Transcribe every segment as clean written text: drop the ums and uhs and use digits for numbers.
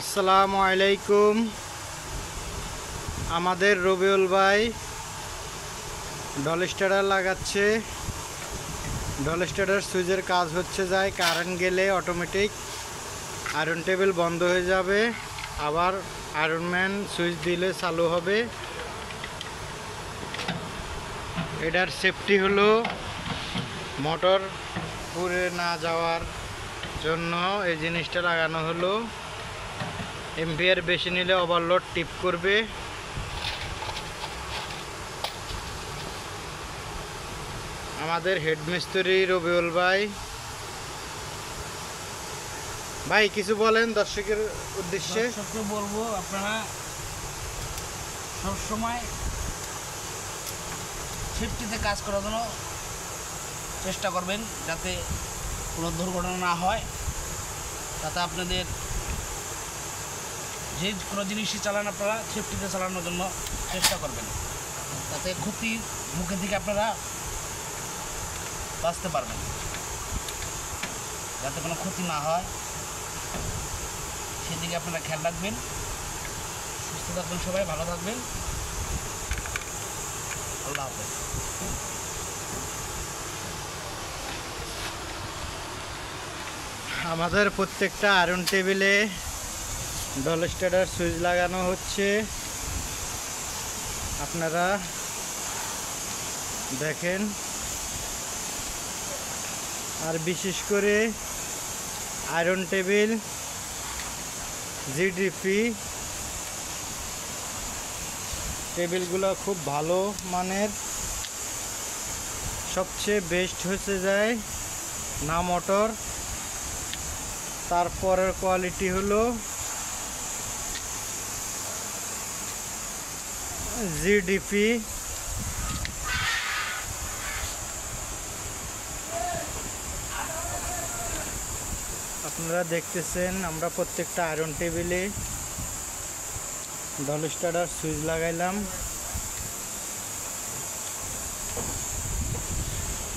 আসসালামু আলাইকুম। আমাদের রবিউল ভাই ডল স্টার্টার লাগাচ্ছে। ডল স্টার্টার সুইচের কাজ হচ্ছে যায়, কারেন্ট গেলে অটোমেটিক আয়রন টেবিল বন্ধ হয়ে যাবে, আবার আয়রনম্যান সুইচ দিলে চালু হবে। এটার সেফটি হলো মোটর পুড়ে না যাওয়ার জন্য এই জিনিসটা লাগানো হলো। এম্পিয়ার বেশি নিলে ওভারলোড টিপ করবে। আমাদের হেডমিস্ত্রি রবিউল ভাই। ভাই কিছু বলেন দর্শকের উদ্দেশ্যে। দর্শককে বলবো, আপনারা সবসময় সেফটিতে কাজ করার জন্য চেষ্টা করবেন, যাতে কোনো দুর্ঘটনা না হয়। তাতে আপনাদের যে কোনো জিনিসই চালান আপনারা সেফটিতে চালানোর জন্য চেষ্টা করবেন, তাতে ক্ষতির মুখে থেকে আপনারা বাঁচতে পারবেন, যাতে কোনো ক্ষতি না হয় সেদিকে আপনারা খেয়াল রাখবেন। সুস্থ থাকবেন, সবাই ভালো থাকবেন। আল্লাহ হাফেজ। আমাদের প্রত্যেকটা আয়রন টেবিলে ডল স্টার্টার সুইচ লাগানো হচ্ছে, আপনারা দেখেন। আর বিশেষ করে আয়রন টেবিল জিডিপি টেবিলগুলো খুব ভালো মানের। সবচেয়ে বেস্ট হচ্ছে যায় না মোটর, তারপরের কোয়ালিটি হলো জিডিপি। আপনারা দেখতেছেন আমরা প্রত্যেকটা আয়রন টেবিলে ডল স্টার্টার সুইচ লাগাইলাম।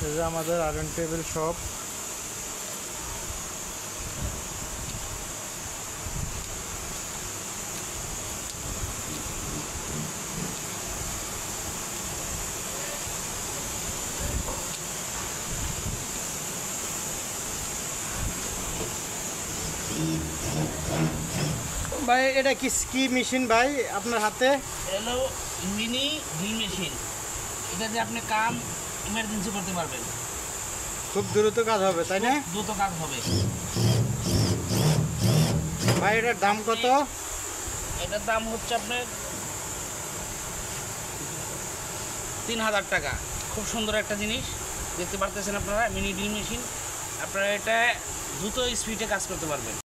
এই যে আমাদের আয়রন টেবিল সব। ভাই এটা কি মেশিন ভাই আপনার হাতে? হলো মিনি ড্রিল মেশিন। এটাতে আপনি কাম ইমার্জেন্সি করতে পারবেন, খুব দ্রুত কাজ হবে, তাই না? দ্রুত কাজ হবে। ভাই এটার দাম কত? এটার দাম হচ্ছে আপনার 3000 টাকা। খুব সুন্দর একটা জিনিস, দেখতে পারতেছেন আপনারা, মিনি ড্রিল মেশিন। আপনারা এটা দ্রুত স্পিডে কাজ করতে পারবেন।